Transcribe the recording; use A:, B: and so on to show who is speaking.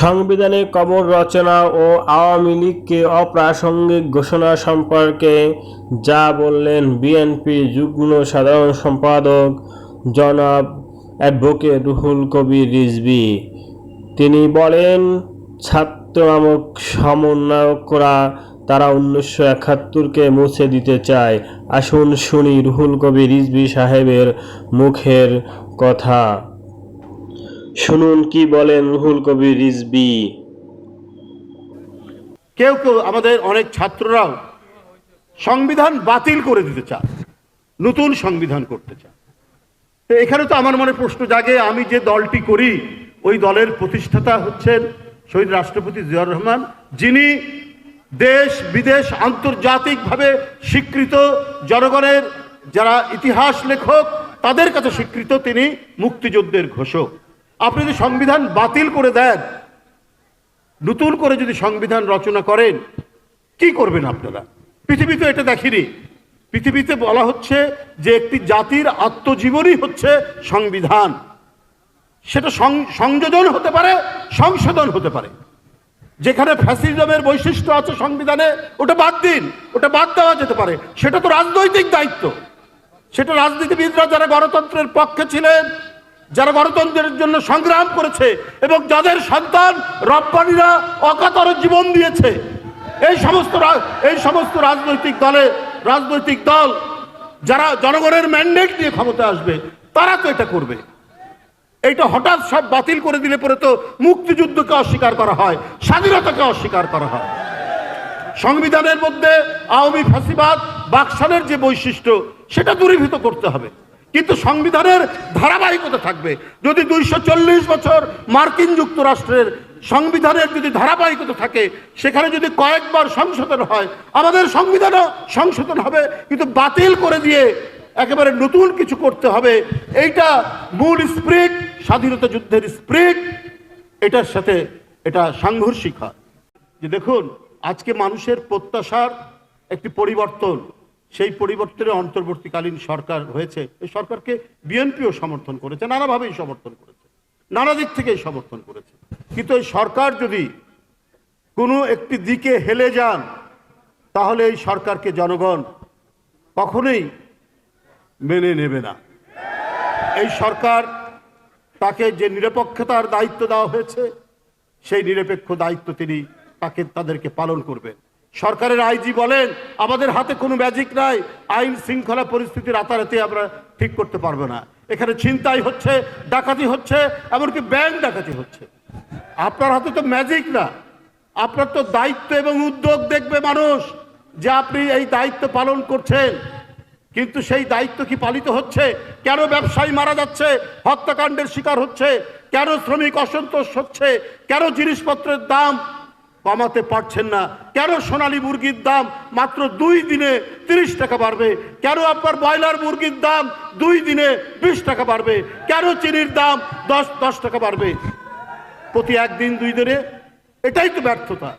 A: সংবিধানে কবর রচনা ও আওয়ামী লীগকে অপ্রাসঙ্গিক ঘোষণা সম্পর্কে যা বললেন বিএনপির যুগ্ম সাধারণ সম্পাদক জনাব অ্যাডভোকেট রুহুল কবির রিজভী। তিনি বলেন, ছাত্র নামক সমন্বয়করা তারা 1971-কে মুছে দিতে চায়। আসুন শুনি রুহুল কবির রিজভী সাহেবের মুখের কথা। শুনুন কি বলেন রুহুল কবির রিজভী।
B: কেউ কেউ আমাদের অনেক ছাত্ররাও সংবিধান বাতিল করে দিতে চায়, নতুন সংবিধান করতে চায়। তো এখানে তো আমার মনে প্রশ্ন জাগে, আমি যে দলটি করি ওই দলের প্রতিষ্ঠাতা হচ্ছেন শহীদ রাষ্ট্রপতি জিয়াউর রহমান, যিনি দেশ বিদেশ আন্তর্জাতিকভাবে স্বীকৃত, জনগণের যারা ইতিহাস লেখক তাদের কাছে স্বীকৃত, তিনি মুক্তিযুদ্ধের ঘোষক। আপনি যদি সংবিধান বাতিল করে দেন, নতুন করে যদি সংবিধান রচনা করেন, কি করবেন আপনারা? পৃথিবীতে এটা দেখিনি। পৃথিবীতে বলা হচ্ছে যে একটি জাতির আত্মজীবনী হচ্ছে সংবিধান। সেটা সংযোজন হতে পারে, সংশোধন হতে পারে। যেখানে ফ্যাসিজমের বৈশিষ্ট্য আছে সংবিধানে, ওটা বাদ দিন, ওটা বাদ দেওয়া যেতে পারে। সেটা তো রাজনৈতিক দায়িত্ব। সেটা রাজনীতিবিদরা যারা গণতন্ত্রের পক্ষে ছিলেন, যারা গণতন্ত্রের জন্য সংগ্রাম করেছে এবং যাদের সন্তান রব্বানীরা অকাতরে জীবন দিয়েছে, এই সমস্ত রাজনৈতিক দল যারা জনগণের ম্যান্ডেট নিয়ে ক্ষমতা আসবে, তারা তো এটা করবে। এইটা হঠাৎ সব বাতিল করে দিলে পরে তো মুক্তিযুদ্ধকে অস্বীকার করা হয়, স্বাধীনতাকে অস্বীকার করা হয়। সংবিধানের মধ্যে আওয়ামী ফ্যাসিবাদ বাকশালের যে বৈশিষ্ট্য, সেটা দূরীভূত করতে হবে। কিন্তু সংবিধানের ধারাবাহিকতা থাকবে। যদি 240 বছর মার্কিন যুক্তরাষ্ট্রের সংবিধানের যদি ধারাবাহিকতা থাকে, সেখানে যদি কয়েকবার সংশোধন হয়, আমাদের সংবিধানও সংশোধন হবে। কিন্তু বাতিল করে দিয়ে একেবারে নতুন কিছু করতে হবে, এইটা মূল স্পিরিট, স্বাধীনতা যুদ্ধের স্পিরিট, এটার সাথে এটা সাংঘর্ষিক হয়। যে দেখুন, আজকে মানুষের প্রত্যাশার একটি পরিবর্তন, সেই পরিবর্তনে অন্তর্বর্তীকালীন সরকার হয়েছে। এই সরকারকে বিএনপিও সমর্থন করেছে, নানাভাবেই সমর্থন করেছে, নানা দিক থেকেই সমর্থন করেছে। কিন্তু এই সরকার যদি কোনো একটি দিকে হেলে যান, তাহলে এই সরকারকে জনগণ কখনোই মেনে নেবে না। এই সরকার, তাকে যে নিরপেক্ষতার দায়িত্ব দেওয়া হয়েছে, সেই নিরপেক্ষ দায়িত্ব তিনি তাদেরকে পালন করবেন। সরকারের আইজি বলেন, আমাদের হাতে কোনো ম্যাজিক নাই, আইন শৃঙ্খলা পরিস্থিতি রাতারাতি আমরা ঠিক করতে পারবো না। এখানে ছিনতাই হচ্ছে, ডাকাতি হচ্ছে, এমনকি ব্যাংক ডাকাতি হচ্ছে। আপনার হাতে তো ম্যাজিক না, আপনার তো দায়িত্ব এবং উদ্যোগ দেখবে মানুষ যে আপনি এই দায়িত্ব পালন করছেন। কিন্তু সেই দায়িত্ব কি পালিত হচ্ছে? কেন ব্যবসায়ী মারা যাচ্ছে, হত্যাকাণ্ডের শিকার হচ্ছে? কেন শ্রমিক অসন্তোষ হচ্ছে? কেন জিনিসপত্রের দাম কমাতে পারছেন না? কেন সোনালী মুরগির দাম মাত্র 2 দিনে 30 টাকা বাড়বে? কেন আপনার ব্রয়লার মুরগির দাম 2 দিনে 20 টাকা বাড়বে? কেন চিনির দাম 10 টাকা বাড়বে প্রতি 1 দিন 2 দিনে? এটাই তো ব্যর্থতা।